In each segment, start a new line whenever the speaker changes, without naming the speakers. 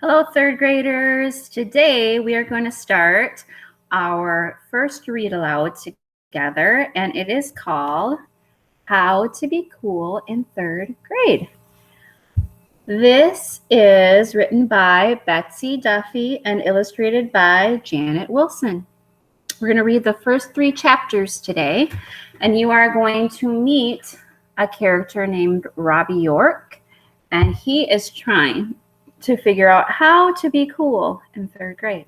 Hello, third graders. Today we are going to start our first read aloud together, and it is called How to Be Cool in Third Grade. This is written by Betsy Duffy and illustrated by Janet Wilson. We're going to read the first 3 chapters today, and you are going to meet a character named Robbie York, and he is trying to figure out how to be cool in third grade.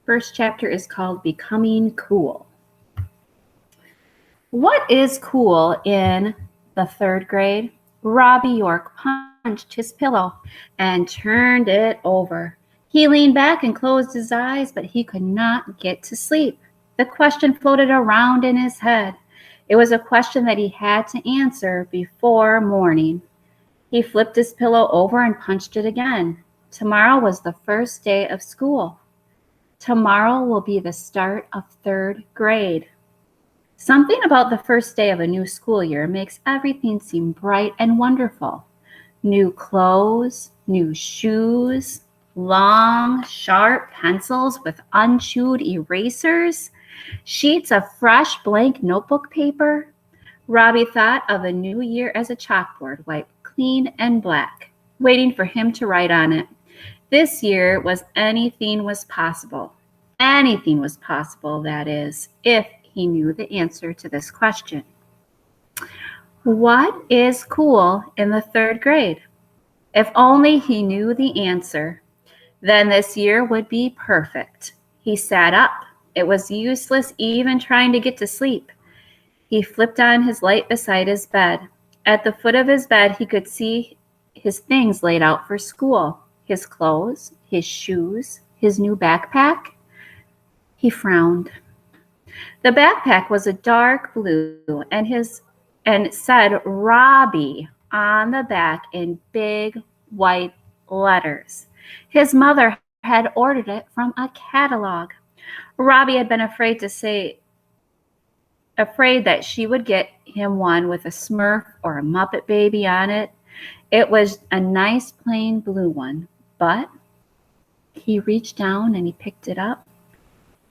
First chapter is called Becoming Cool. What is cool in the third grade? Robbie York punched his pillow and turned it over. He leaned back and closed his eyes, but he could not get to sleep. The question floated around in his head. It was a question that he had to answer before morning. He flipped his pillow over and punched it again. Tomorrow was the first day of school. Tomorrow will be the start of third grade. Something about the first day of a new school year makes everything seem bright and wonderful. New clothes, new shoes, long, sharp pencils with unchewed erasers, sheets of fresh blank notebook paper. Robbie thought of a new year as a chalkboard wiped clean and black, waiting for him to write on it. This year was anything was possible. Anything was possible, that is, if he knew the answer to this question. What is cool in the third grade? If only he knew the answer, then this year would be perfect. He sat up. It was useless even trying to get to sleep. He flipped on his light beside his bed. At the foot of his bed, he could see his things laid out for school. His clothes, his shoes, his new backpack. He frowned. The backpack was a dark blue and it said Robbie on the back in big white letters. His mother had ordered it from a catalog. Robbie had been afraid that she would get him one with a Smurf or a Muppet Baby on it. It was a nice plain blue one, but he reached down and he picked it up.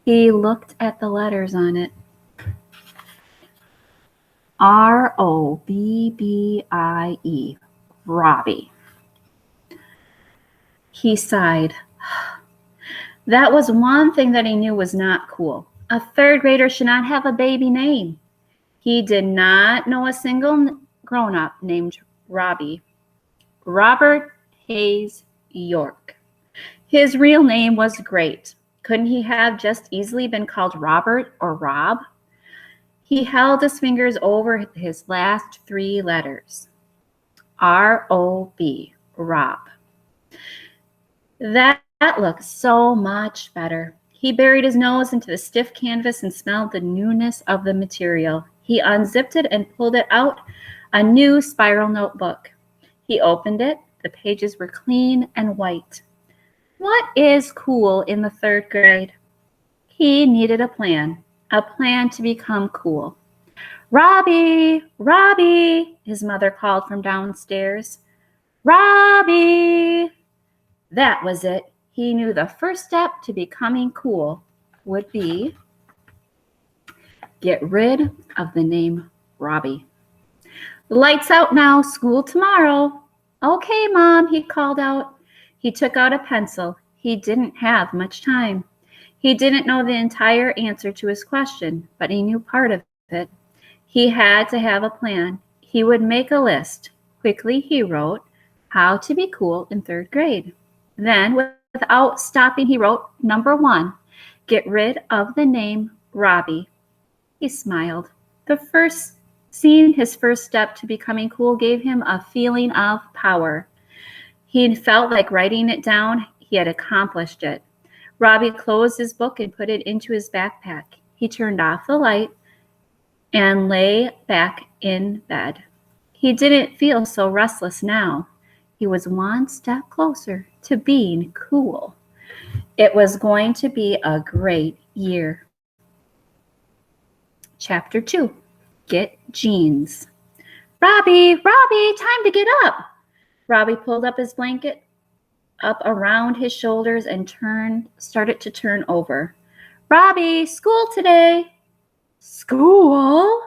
He looked at the letters on it. R-O-B-B-I-E, Robbie. He sighed. That was one thing that he knew was not cool. A third grader should not have a baby name. He did not know a single grown-up named Robbie. Robert Hayes York. His real name was great. Couldn't he have just easily been called Robert or Rob? He held his fingers over his last 3 letters. R-O-B, Rob. That looked so much better. He buried his nose into the stiff canvas and smelled the newness of the material. He unzipped it and pulled it out, a new spiral notebook. He opened it. The pages were clean and white. What is cool in the third grade? He needed a plan to become cool. Robbie, Robbie, his mother called from downstairs. Robbie! That was it. He knew the first step to becoming cool would be get rid of the name Robbie. Lights out now, school tomorrow. Okay, Mom, he called out. He took out a pencil. He didn't have much time. He didn't know the entire answer to his question, but he knew part of it. He had to have a plan. He would make a list. Quickly, he wrote, How to be cool in third grade. Then, without stopping, he wrote, Number 1, get rid of the name Robbie. He smiled. Seeing his first step to becoming cool gave him a feeling of power. He felt like writing it down. He had accomplished it. Robbie closed his book and put it into his backpack. He turned off the light and lay back in bed. He didn't feel so restless now. He was one step closer to being cool. It was going to be a great year. Chapter 2. Get jeans. Robbie, time to get up. Robbie pulled up his blanket up around his shoulders and started to turn over. Robbie, school today. School?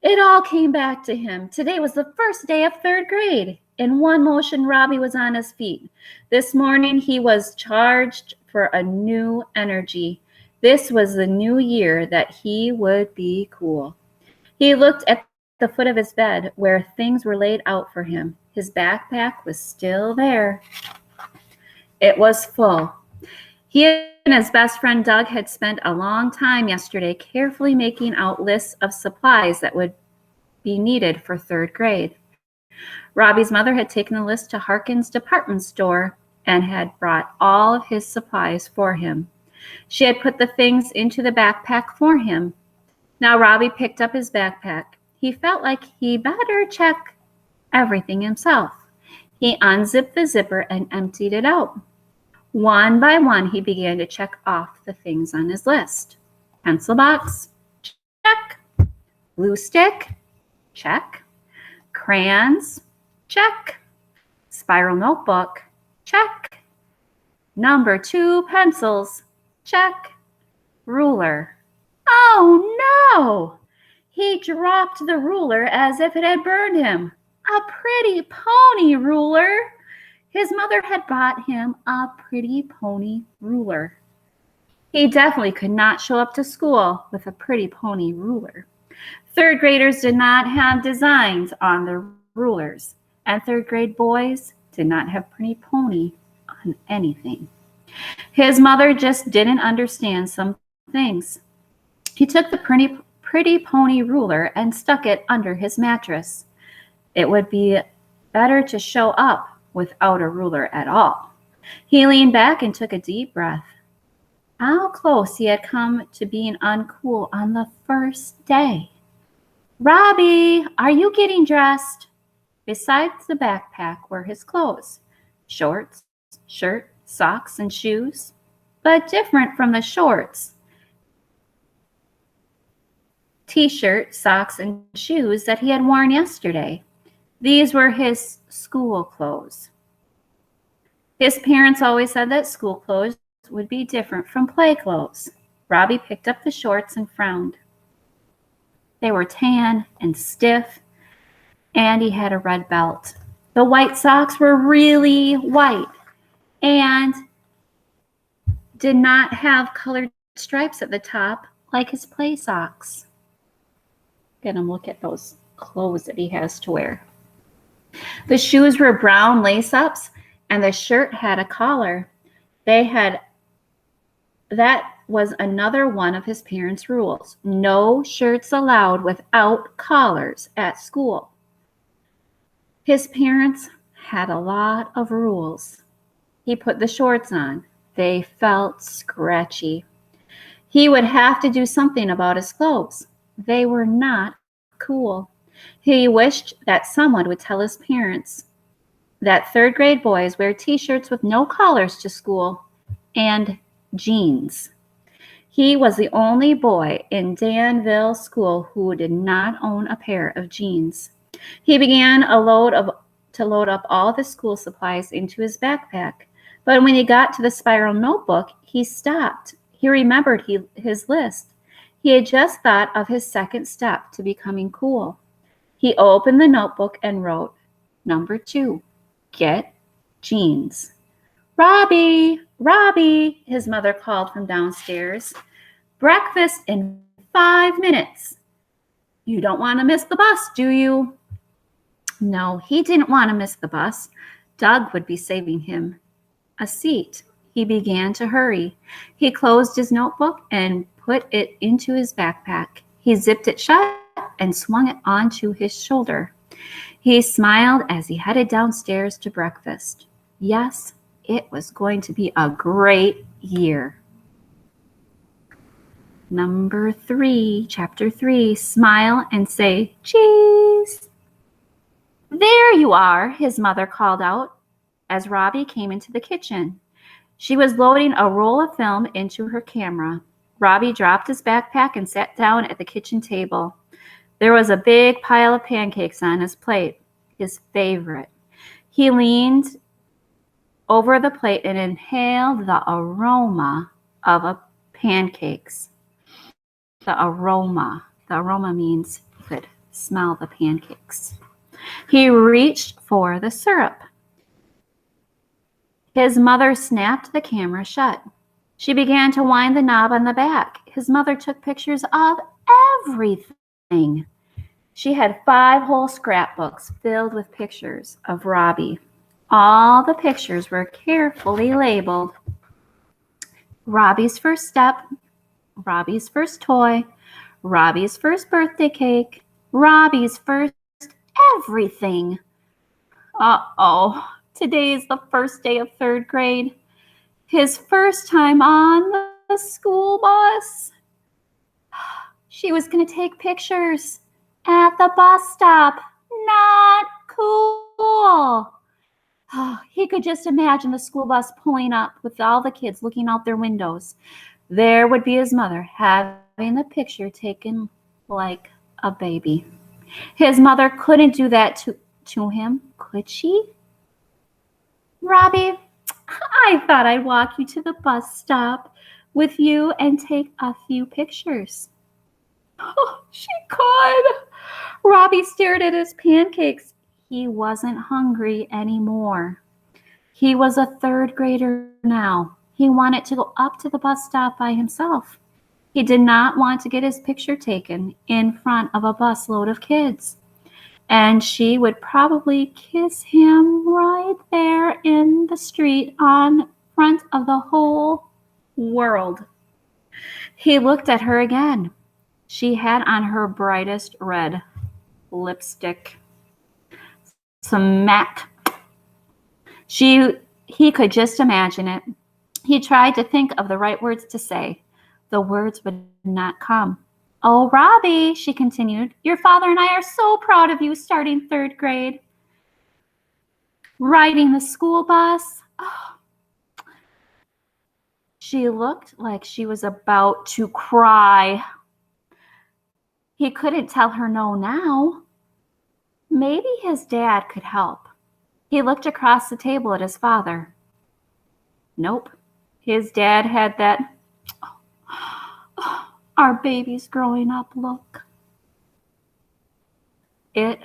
It all came back to him. Today was the first day of third grade. In one motion, Robbie was on his feet. This morning, he was charged for a new energy. This was the new year that he would be cool. He looked at the foot of his bed where things were laid out for him. His backpack was still there. It was full. He and his best friend Doug had spent a long time yesterday carefully making out lists of supplies that would be needed for third grade. Robbie's mother had taken the list to Harkin's department store and had brought all of his supplies for him. She had put the things into the backpack for him. Now Robbie picked up his backpack. He felt like he better check everything himself. He unzipped the zipper and emptied it out. One by one, he began to check off the things on his list. Pencil box, check. Glue stick, check. Crayons, check. Spiral notebook, check. Number 2 pencils, check. Ruler. Oh no! He dropped the ruler as if it had burned him. A pretty pony ruler. His mother had bought him a pretty pony ruler. He definitely could not show up to school with a pretty pony ruler. Third graders did not have designs on their rulers, and third grade boys did not have pretty pony on anything. His mother just didn't understand some things. He took the pretty pony ruler and stuck it under his mattress. It would be better to show up without a ruler at all. He leaned back and took a deep breath. How close he had come to being uncool on the first day. Robbie, are you getting dressed? Besides the backpack were his clothes, shorts, shirt, socks, and shoes, but different from the shorts, t-shirt, socks, and shoes that he had worn yesterday. These were his school clothes. His parents always said that school clothes would be different from play clothes. Robbie picked up the shorts and frowned. They were tan and stiff, and he had a red belt. The white socks were really white and did not have colored stripes at the top like his play socks. Get him look at those clothes that he has to wear. The shoes were brown lace-ups, and the shirt had a collar. That was another one of his parents' rules. No shirts allowed without collars at school. His parents had a lot of rules. He put the shorts on. They felt scratchy. He would have to do something about his clothes. They were not cool. He wished that someone would tell his parents that third grade boys wear t-shirts with no collars to school and jeans. He was the only boy in Danville School who did not own a pair of jeans. He began to load up all the school supplies into his backpack. But when he got to the spiral notebook, he stopped. He remembered his list. He had just thought of his second step to becoming cool. He opened the notebook and wrote, number 2, get jeans. Robbie, his mother called from downstairs. Breakfast in 5 minutes. You don't want to miss the bus, do you? No, he didn't want to miss the bus. Doug would be saving him a seat. He began to hurry. He closed his notebook and put it into his backpack. He zipped it shut and swung it onto his shoulder. He smiled as he headed downstairs to breakfast. Yes, it was going to be a great year. Number 3, chapter 3, smile and say, cheese. There you are, his mother called out as Robbie came into the kitchen. She was loading a roll of film into her camera. Robbie dropped his backpack and sat down at the kitchen table. There was a big pile of pancakes on his plate, his favorite. He leaned over the plate and inhaled the aroma of pancakes. The aroma. The aroma means he could smell the pancakes. He reached for the syrup. His mother snapped the camera shut. She began to wind the knob on the back. His mother took pictures of everything. She had 5 whole scrapbooks filled with pictures of Robbie. All the pictures were carefully labeled. Robbie's first step, Robbie's first toy, Robbie's first birthday cake, Robbie's first everything. Uh-oh, today is the first day of 3rd grade. His first time on the school bus. She was going to take pictures at the bus stop. Not cool. He could just imagine the school bus pulling up with all the kids looking out their windows. There would be his mother having the picture taken like a baby. His mother couldn't do that to him, could she? Robbie, I thought I'd walk you to the bus stop with you and take a few pictures. Oh, she could. Robbie stared at his pancakes. He wasn't hungry anymore. He was a 3rd grader now. He wanted to go up to the bus stop by himself. He did not want to get his picture taken in front of a busload of kids. And she would probably kiss him right there in the street in front of the whole world. He looked at her again. She had on her brightest red lipstick. Smack. He could just imagine it. He tried to think of the right words to say. The words would not come. Oh, Robbie, she continued, your father and I are so proud of you starting 3rd grade. Riding the school bus. Oh. She looked like she was about to cry. He couldn't tell her no now. Maybe his dad could help. He looked across the table at his father. Nope. His dad had that, our baby's growing up look. It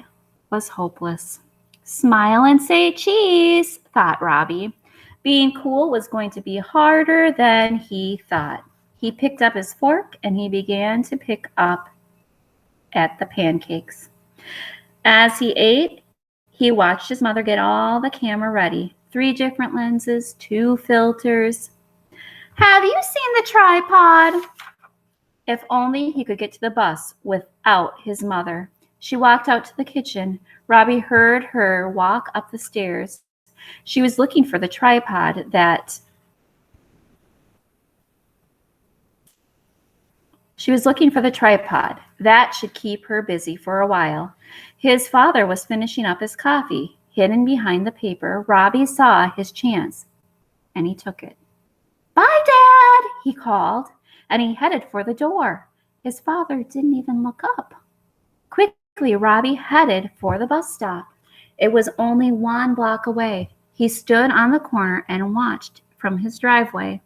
was hopeless. Smile and say cheese, thought Robbie. Being cool was going to be harder than he thought. He picked up his fork and he began to pick up at the pancakes. As he ate, he watched his mother get all the camera ready. 3 different lenses, 2 filters. Have you seen the tripod? If only he could get to the bus without his mother. She walked out to the kitchen. Robbie heard her walk up the stairs. She was looking for the tripod that should keep her busy for a while. His father was finishing up his coffee. Hidden behind the paper, Robbie saw his chance, and he took it. Bye, Dad, he called, and he headed for the door. His father didn't even look up. Quickly, Robbie headed for the bus stop. It was only 1 block away. He stood on the corner and watched from his driveway.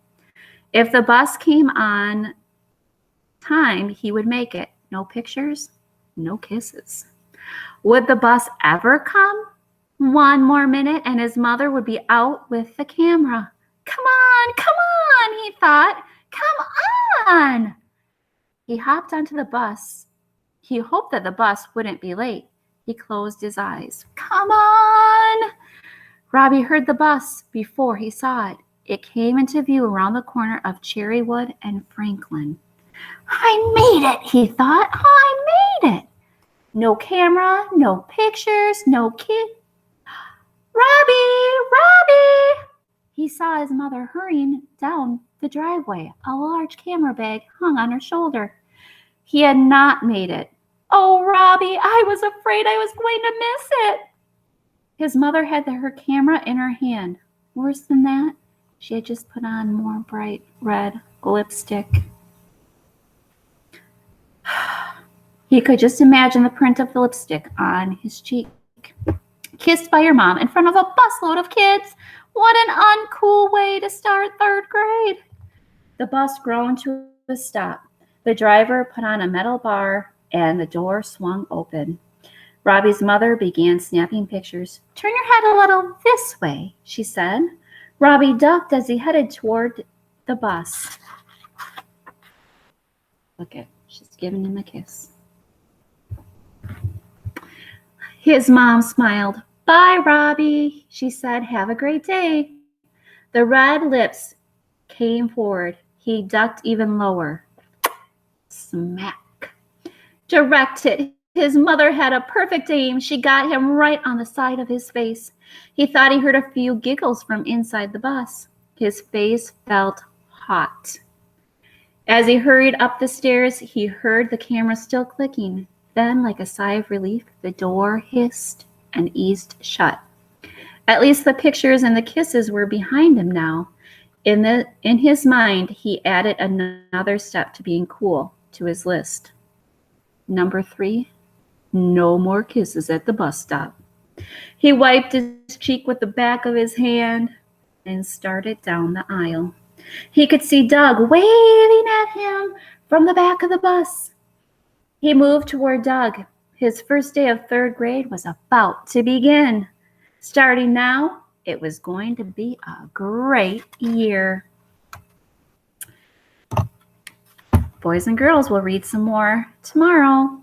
If the bus came on time, he would make it. No pictures, no kisses. Would the bus ever come? 1 more minute and his mother would be out with the camera. Come on, he thought. Come on. He hopped onto the bus. He hoped that the bus wouldn't be late. He closed his eyes. Come on. Robbie heard the bus before he saw it. It came into view around the corner of Cherrywood and Franklin. I made it, he thought. I made it. No camera, no pictures, no kid. Robbie! He saw his mother hurrying down the driveway. A large camera bag hung on her shoulder. He had not made it. Oh, Robbie, I was afraid I was going to miss it. His mother had her camera in her hand. Worse than that, she had just put on more bright red lipstick. He could just imagine the print of the lipstick on his cheek. Kissed by your mom in front of a busload of kids. What an uncool way to start third grade. The bus groaned to a stop. The driver put on a metal bar and the door swung open. Robbie's mother began snapping pictures. Turn your head a little this way, she said. Robbie ducked as he headed toward the bus. Look at, she's giving him a kiss. His mom smiled. Bye, Robbie, she said. Have a great day. The red lips came forward. He ducked even lower. Smack. Direct hit. His mother had a perfect aim. She got him right on the side of his face. He thought he heard a few giggles from inside the bus. His face felt hot. As he hurried up the stairs, he heard the camera still clicking. Then, like a sigh of relief, the door hissed and eased shut. At least the pictures and the kisses were behind him now. In his mind, he added another step to being cool to his list. Number 3, no more kisses at the bus stop. He wiped his cheek with the back of his hand and started down the aisle. He could see Doug waving at him from the back of the bus. He moved toward Doug. His first day of third grade was about to begin. Starting now, it was going to be a great year. Boys and girls, we'll read some more tomorrow.